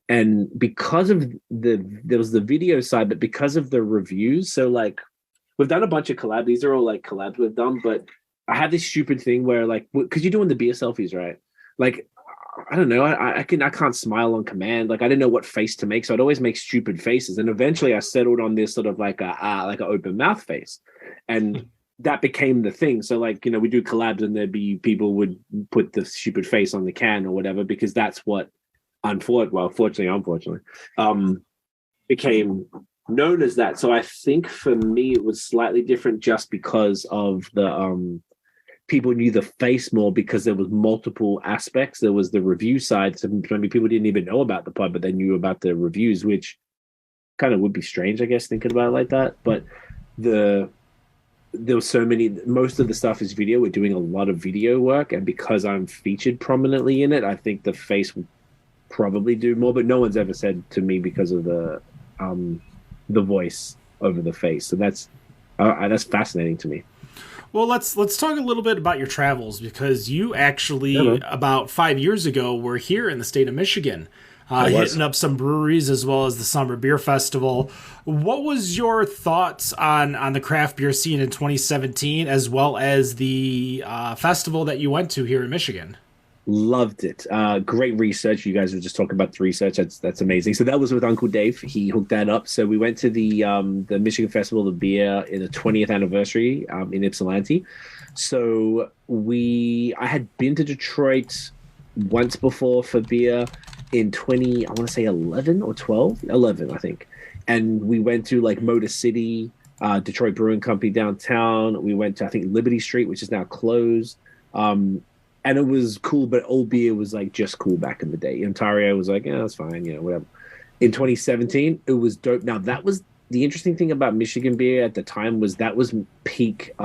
And because of there was the video side, but because of the reviews, so we've done a bunch of collabs. These are all collabs we've done, but I have this stupid thing where because you're doing the beer selfies, right? I don't know, I can't smile on command. I didn't know what face to make, so I'd always make stupid faces. And eventually I settled on this sort of like an open mouth face. And that became the thing. So we do collabs and there'd be people would put the stupid face on the can or whatever, because that's what unfortunately, became known as that. So I think for me, it was slightly different just because of the, people knew the face more because there was multiple aspects. There was the review side. So maybe people didn't even know about the pod, but they knew about the reviews, which kind of would be strange, I guess, thinking about it like that. But there was so many, most of the stuff is video. We're doing a lot of video work, and because I'm featured prominently in it, I think the face would probably do more, but no one's ever said to me because of the voice over the face. So that's fascinating to me. Well, let's talk a little bit about your travels, because you actually about 5 years ago were here in the state of Michigan. Hitting up some breweries as well as the Summer Beer Festival. What was your thoughts on the craft beer scene in 2017, as well as the festival that you went to here in Michigan? Loved it. Great research. You guys were just talking about the research. That's amazing. So that was with Uncle Dave. He hooked that up. So we went to the Michigan Festival of Beer in the 20th anniversary in Ypsilanti. So I had been to Detroit once before for beer in 11 or 12, 11, I think. And we went to Motor City, Detroit Brewing Company downtown. We went to, I think, Liberty Street, which is now closed. And it was cool, but old beer was just cool back in the day. Ontario was that's fine, whatever. In 2017, it was dope. Now, that was the interesting thing about Michigan beer at the time, was that was peak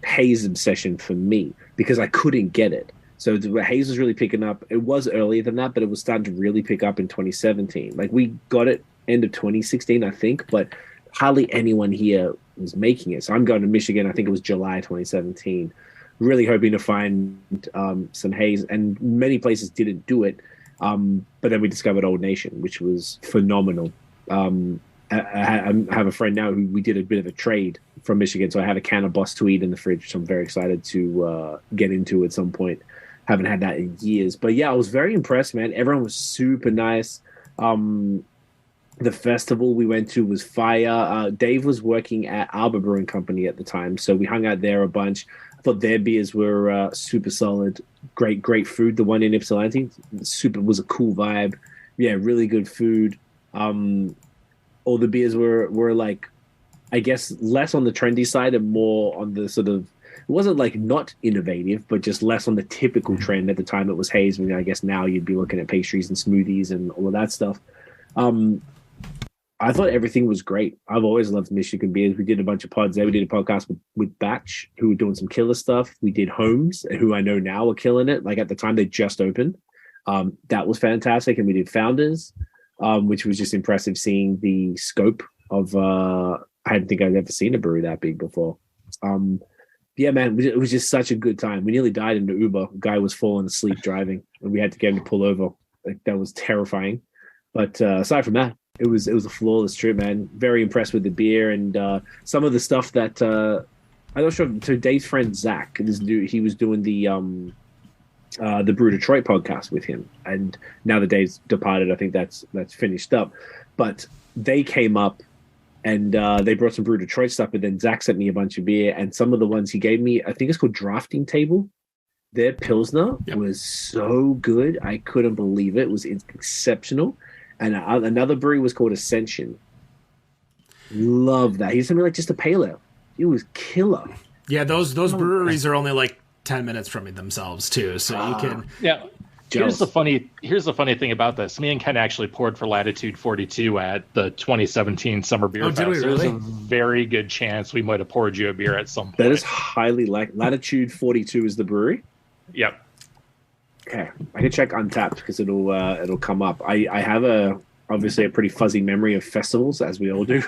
haze obsession for me, because I couldn't get it. So the haze was really picking up. It was earlier than that, but it was starting to really pick up in 2017. We got it end of 2016, I think, but hardly anyone here was making it. So I'm going to Michigan. I think it was July 2017. Really hoping to find some haze, and many places didn't do it. But then we discovered Old Nation, which was phenomenal. I have a friend now who we did a bit of a trade from Michigan, so I have a can of Boss Tweed in the fridge, which I'm very excited to get into at some point. Haven't had that in years. But yeah, I was very impressed, man. Everyone was super nice. The festival we went to was fire. Dave was working at Arbor Brewing Company at the time, so we hung out there a bunch. I thought their beers were super solid. Great food. The one in Ypsilanti, was a cool vibe. Yeah, really good food. All the beers were I guess less on the trendy side and more on the sort of wasn't like not innovative, but just less on the typical trend. At the time it was haze. I mean, I guess now you'd be looking at pastries and smoothies and all of that stuff. I thought everything was great. I've always loved Michigan beers. We did a bunch of pods there. We did a podcast with Batch, who were doing some killer stuff. We did Holmes, who I know now are killing it. Like at the time they just opened. That was fantastic. And we did Founders, which was just impressive seeing the scope of I didn't think I'd ever seen a brewery that big before. Yeah, man, it was just such a good time. We nearly died in the Uber. A guy was falling asleep driving, and we had to get him to pull over. Like that was terrifying. But aside from that, it was a flawless trip, man. Very impressed with the beer and some of the stuff that I'm not sure. So Dave's friend Zach, he was doing the Brew Detroit podcast with him, and now that Dave's departed, I think that's finished up. But they came up and they brought some Brew Detroit stuff, but then Zach sent me a bunch of beer, and some of the ones he gave me, I think it's called Drafting Table. Their Pilsner was so good. I couldn't believe it. It was exceptional. And another brewery was called Ascension. Love that. He's something like just a pale ale. It was killer. Yeah, those breweries are only like 10 minutes from me themselves too, so you can. Yeah. Here's the funny thing about this. Me and Ken actually poured for Latitude 42 at the 2017 Summer Beer Fest. Did we really? There's a very good chance we might have poured you a beer at some point. That is highly like Latitude 42 is the brewery. Yep. Okay, I can check Untapped because it'll come up. I have obviously a pretty fuzzy memory of festivals, as we all do.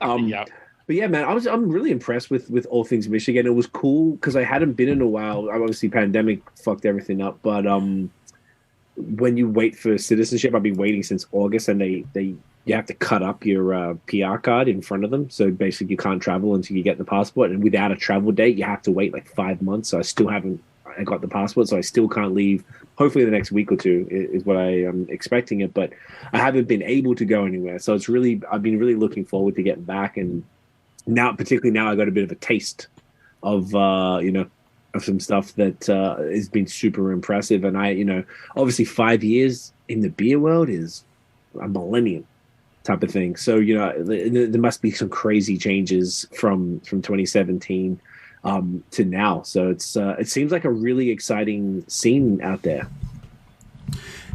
Yep. But yeah, man, I'm really impressed with all things Michigan. It was cool because I hadn't been in a while. Obviously, pandemic fucked everything up. But when you wait for citizenship, I've been waiting since August, and you have to cut up your PR card in front of them. So basically, you can't travel until you get the passport. And without a travel date, you have to wait like 5 months. So I still haven't. I got the passport, so I still can't leave. Hopefully the next week or two is what I am expecting it, but I haven't been able to go anywhere. So I've been really looking forward to getting back. And now, particularly now, I got a bit of a taste of, of some stuff that has been super impressive. And obviously 5 years in the beer world is a millennium type of thing. So, there must be some crazy changes from 2017 to now. So it seems like a really exciting scene out there.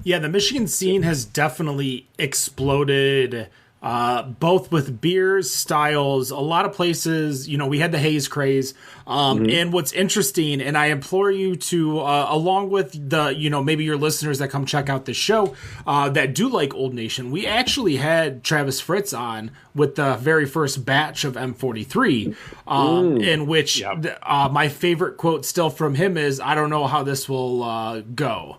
Yeah, the Michigan scene has definitely exploded, both with beers, styles, a lot of places. We had the haze craze. And what's interesting, and I implore you to, along with the, maybe your listeners that come check out the show, that do like Old Nation, we actually had Travis Fritz on with the very first batch of M43, in which my favorite quote still from him is, "I don't know how this will go."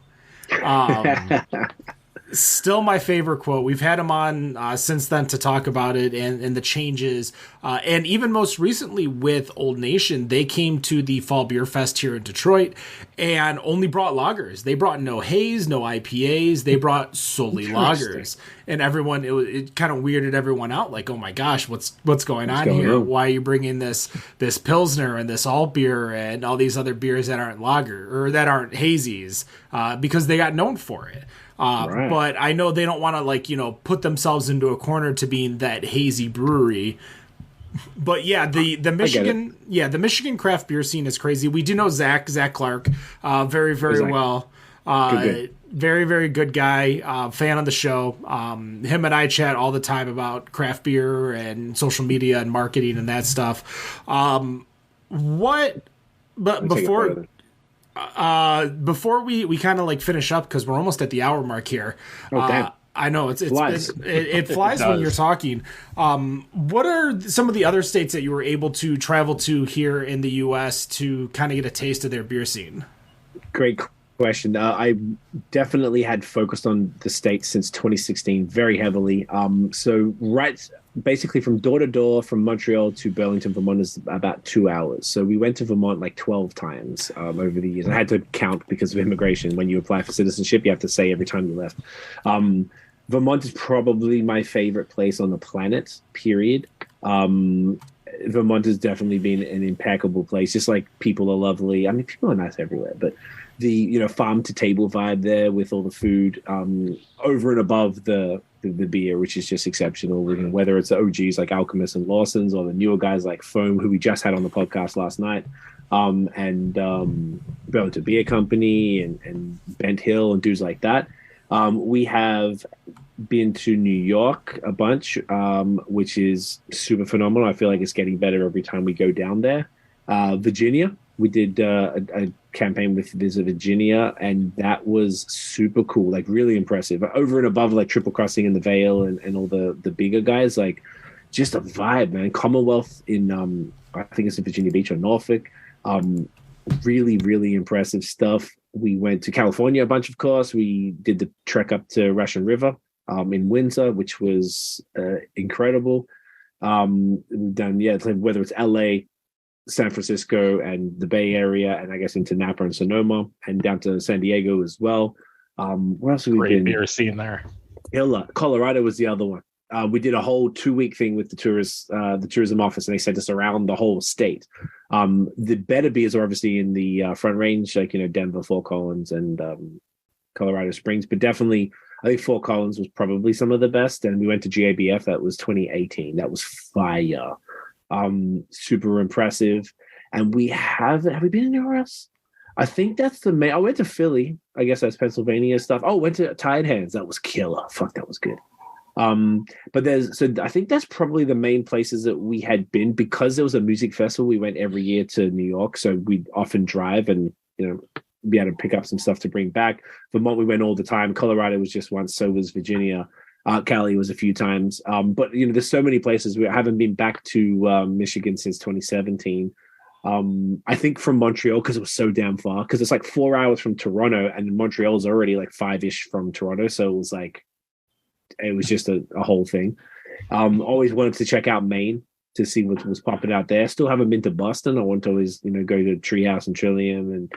Still my favorite quote. We've had him on since then to talk about it and the changes. And even most recently with Old Nation, they came to the Fall Beer Fest here in Detroit and only brought lagers. They brought no haze, no IPAs. They brought solely lagers. And everyone, it kind of weirded everyone out. Like, oh my gosh, what's going on here? Why are you bringing this Pilsner and this alt beer and all these other beers that aren't lager or that aren't hazies? Because they got known for it. Right. But I know they don't want to put themselves into a corner to being that hazy brewery. But yeah, the Michigan craft beer scene is crazy. We do know Zach Clark very, very well. Good. Very, very good guy, fan of the show. Him and I chat all the time about craft beer and social media and marketing and that stuff. Before we kind of finish up, because we're almost at the hour mark here. I know it flies when you're talking. What are some of the other states that you were able to travel to here in the U.S. to kind of get a taste of their beer scene? Great question. I definitely had focused on the States since 2016 very heavily. Basically from door to door, from Montreal to Burlington, Vermont is about 2 hours. So we went to Vermont like 12 times over the years. I had to count because of immigration. When you apply for citizenship, you have to say every time you left. Vermont is probably my favorite place on the planet, period. Vermont has definitely been an impeccable place. Just like people are lovely. I mean, people are nice everywhere, but the farm to table vibe there with all the food over and above the beer, which is just exceptional. Whether it's the OGs like Alchemist and Lawson's or the newer guys like Foam, who we just had on the podcast last night. and Belgian Beer Company and Bent Hill and dudes like that. We have been to New York a bunch, which is super phenomenal. I feel like it's getting better every time we go down there. Virginia, we did a campaign with Visit Virginia, and that was super cool, like really impressive. Over and above like Triple Crossing and the Vale and all the bigger guys, like just a vibe, man. Commonwealth in I think it's in Virginia Beach or Norfolk. Really, really impressive stuff. We went to California a bunch, of course. We did the trek up to Russian River in Windsor, which was incredible. We've done, whether it's LA, San Francisco, and the Bay Area, and I guess into Napa and Sonoma, and down to San Diego as well. Where else have we been? Great beer scene there. Colorado was the other one. We did a whole 2-week thing with the tourism office, and they sent us around the whole state. The better beers are obviously in the Front Range, like Denver, Fort Collins, and Colorado Springs. But definitely, I think Fort Collins was probably some of the best. And we went to GABF. That was 2018. That was fire. Super impressive. And have we been anywhere else? I think that's the main. I went to Philly. I guess that's Pennsylvania stuff. Oh, went to Tide Hands. That was killer. Fuck, that was good. But I think that's probably the main places that we had been, because there was a music festival. We went every year to New York, so we'd often drive and be able to pick up some stuff to bring back. Vermont, we went all the time. Colorado was just once, so was Virginia. Cali was a few times. But there's so many places. We haven't been back to Michigan since 2017. I think from Montreal, because it was so damn far, because it's like 4 hours from Toronto, and Montreal's already like 5-ish from Toronto, so it was just a whole thing. Always wanted to check out Maine to see what was popping out there. Still haven't been to Boston. I want to always, go to Treehouse and Trillium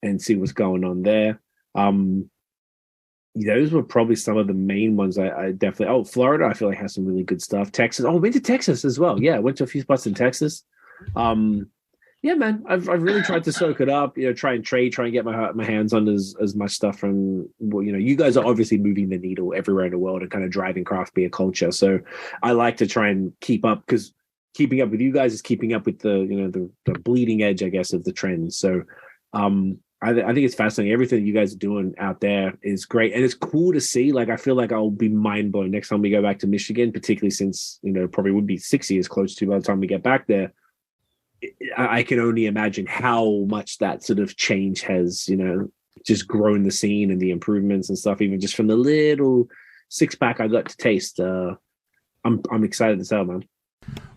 and see what's going on there. Those were probably some of the main ones. I definitely. Florida, I feel like has some really good stuff. Texas. I went to Texas as well. Yeah, I went to a few spots in Texas. Yeah, man, I've really tried to soak it up. Try and trade, try and get my hands on as much stuff from. You guys are obviously moving the needle everywhere in the world and kind of driving craft beer culture. So I like to try and keep up, because keeping up with you guys is keeping up with the bleeding edge, I guess, of the trends. So I think it's fascinating. Everything you guys are doing out there is great, and it's cool to see. Like, I feel like I'll be mind blown next time we go back to Michigan, particularly since probably would be 6 years close to by the time we get back there. I can only imagine how much that sort of change has, just grown the scene and the improvements and stuff, even just from the little 6-pack I got to taste. I'm excited as hell, man.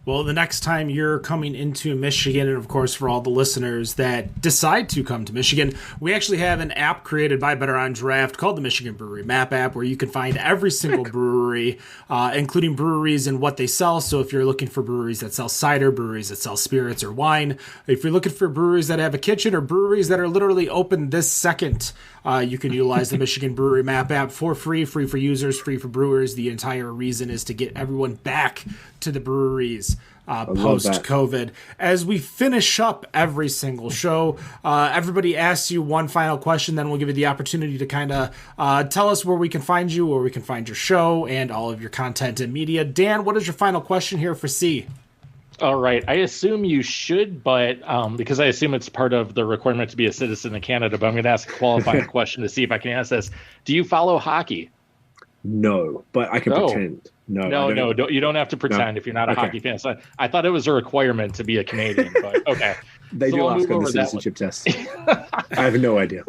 Well, the next time you're coming into Michigan, and of course for all the listeners that decide to come to Michigan, we actually have an app created by Better on Draft called the Michigan Brewery Map app, where you can find every single brewery, including breweries and what they sell. So if you're looking for breweries that sell cider, breweries that sell spirits or wine, if you're looking for breweries that have a kitchen, or breweries that are literally open this second, you can utilize the Michigan Brewery Map app for free for users, free for brewers. The entire reason is to get everyone back to the breweries post-COVID. As we finish up every single show, everybody asks you one final question, then we'll give you the opportunity to kind of tell us where we can find you, where we can find your show, and all of your content and media. Dan, what is your final question here for C? All right. I assume you should, but because I assume it's part of the requirement to be a citizen of Canada, but I'm going to ask a qualifying question to see if I can answer this. Do you follow hockey? No, but I can pretend. No, you don't have to pretend if you're not a hockey fan. So I thought it was a requirement to be a Canadian, but okay. They do ask on the citizenship test. I have no idea.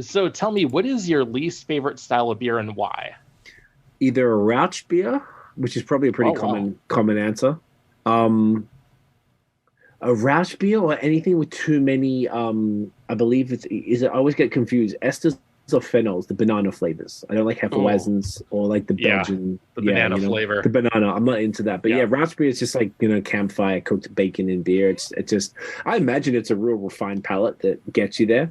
So tell me, what is your least favorite style of beer and why? Either a Rauch beer, which is probably a pretty common answer. A Rauch beer, or anything with too many. I believe I always get confused. Esters or phenols, the banana flavors. I don't like Hefeweizens or like the Belgian banana flavor. The banana, I'm not into that. But Rauch beer is just like campfire cooked bacon and beer. It's just, I imagine it's a real refined palate that gets you there.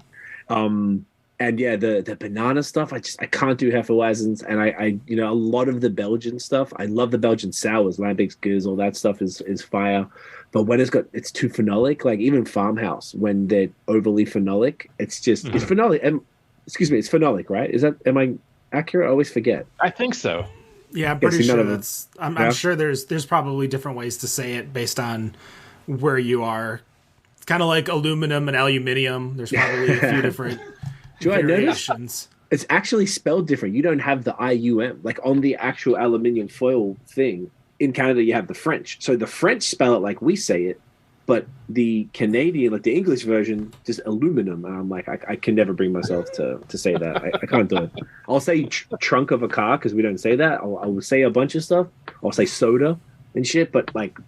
And the banana stuff, I can't do Hefeweizens, and I a lot of the Belgian stuff. I love the Belgian sours, Lambics, Goose, all that stuff is fire. But when it's too phenolic, like even Farmhouse, when they're overly phenolic, it's just it's phenolic. Excuse me, it's phenolic, right? Am I accurate? I always forget. I think so. Yeah, I'm pretty sure that's. I'm sure there's probably different ways to say it based on where you are. It's kind of like aluminum and aluminium. There's probably a few different variations. It's actually spelled different. You don't have the IUM, like on the actual aluminium foil thing. In Canada, you have the French. So the French spell it like we say it, but the Canadian, like the English version, just aluminum. And I'm like, I can never bring myself to say that. I can't do it. I'll say trunk of a car because we don't say that. I will say a bunch of stuff. I'll say soda and shit, but like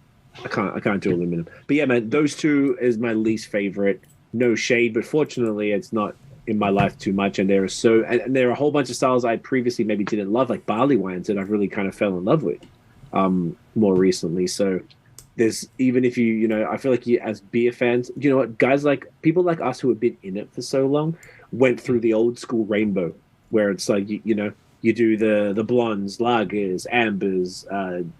I can't do aluminum. But yeah, man, those two is my least favorite. No shade, but fortunately, it's not in my life too much. And there are there are a whole bunch of styles I previously maybe didn't love, like barley wines, that I've really kind of fell in love with more recently. So there's, even if you know, I feel like you as beer fans, you know what, guys, like people like us who have been in it for so long went through the old school rainbow where it's like, you know, you do the blondes, lagers, ambers,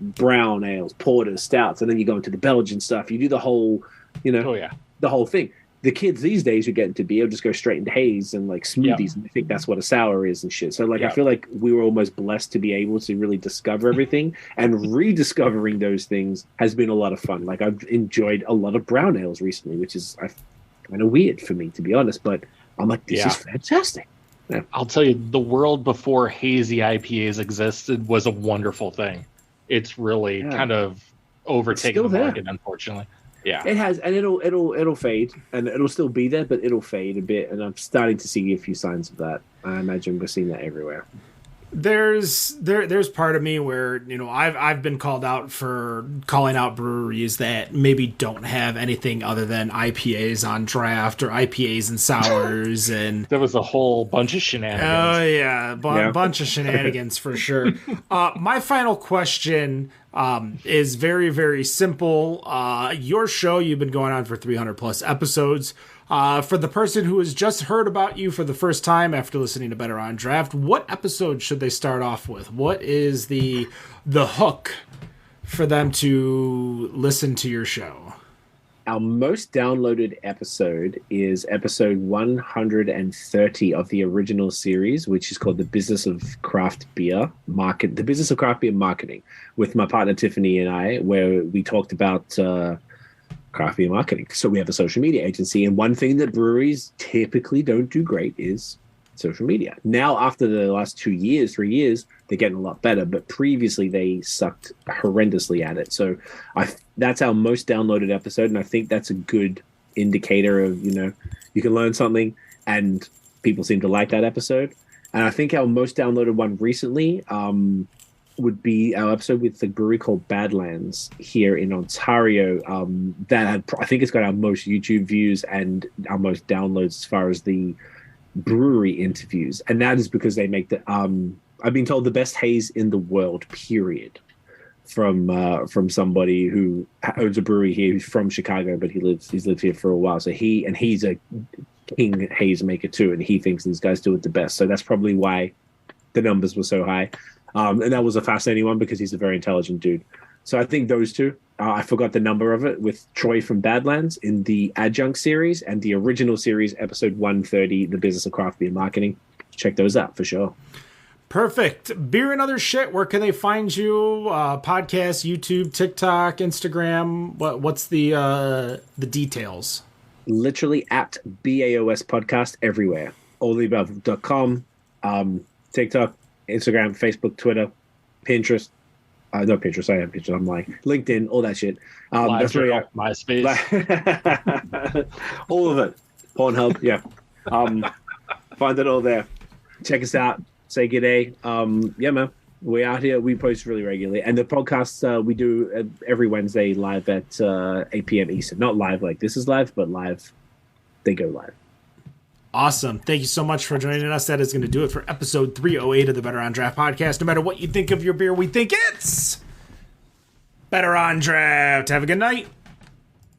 brown ales, porters, stouts, and then you go into the Belgian stuff. You do the whole, you know, the whole thing. The kids these days who get into beer just go straight into haze and like smoothies, and I think that's what a sour is and shit. So like I feel like we were almost blessed to be able to really discover everything, and rediscovering those things has been a lot of fun. Like I've enjoyed a lot of brown ales recently, which is kind of weird for me, to be honest, but I'm like, this is fantastic. Yeah. I'll tell you, the world before hazy IPAs existed was a wonderful thing. It's really kind of overtaken the market, unfortunately. Yeah, it has, and it'll fade, and it'll still be there, but it'll fade a bit. And I'm starting to see a few signs of that. I imagine we're seeing that everywhere. There's part of me where, you know, I've been called out for calling out breweries that maybe don't have anything other than IPAs on draft or IPAs and sours, and there was a whole bunch of shenanigans. Oh yeah, bunch of shenanigans for sure. My final question is very, very simple. Your show, you've been going on for 300 plus episodes. For the person who has just heard about you for the first time after listening to Better on Draft, what episode should they start off with? What is the hook for them to listen to your show? Our most downloaded episode is episode 130 of the original series, which is called The Business of Craft Beer Marketing, with my partner Tiffany and I, where we talked about craft beer marketing. So we have a social media agency, and one thing that breweries typically don't do great is social media. Now, after the last 3 years, they're getting a lot better, but previously they sucked horrendously at it. So that's our most downloaded episode, and I think that's a good indicator of, you know, you can learn something, and people seem to like that episode. And I think our most downloaded one recently would be our episode with the brewery called Badlands here in Ontario. That had, I think it's got our most YouTube views and our most downloads as far as the brewery interviews. And that is because they make the, I've been told, the best haze in the world, period, from somebody who owns a brewery here who's from Chicago, but he's lived here for a while. So he's a king haze maker too, and he thinks these guys do it the best. So that's probably why the numbers were so high. And that was a fascinating one because he's a very intelligent dude. So I think those two, I forgot the number of it, with Troy from Badlands in the Adjunct series, and the original series, episode 130, The Business of Craft Beer Marketing. Check those out for sure. Perfect. Beer and Other Shit, where can they find you? Podcast, YouTube, TikTok, Instagram. What's the details? Literally at BAOS Podcast everywhere. alltheabove.com, TikTok, Instagram, Facebook, Twitter, Pinterest. No Pinterest, I have Pinterest. I'm like LinkedIn, all that shit. That's where MySpace. All of it. Pornhub, yeah. Find it all there. Check us out. Say g'day. Yeah, man. We're out here. We post really regularly. And the podcasts we do every Wednesday live at 8 p.m. Eastern. Not live like this is live, but live. They go live. Awesome. Thank you so much for joining us. That is going to do it for episode 308 of the Better on Draft podcast. No matter what you think of your beer, we think it's Better on Draft. Have a good night.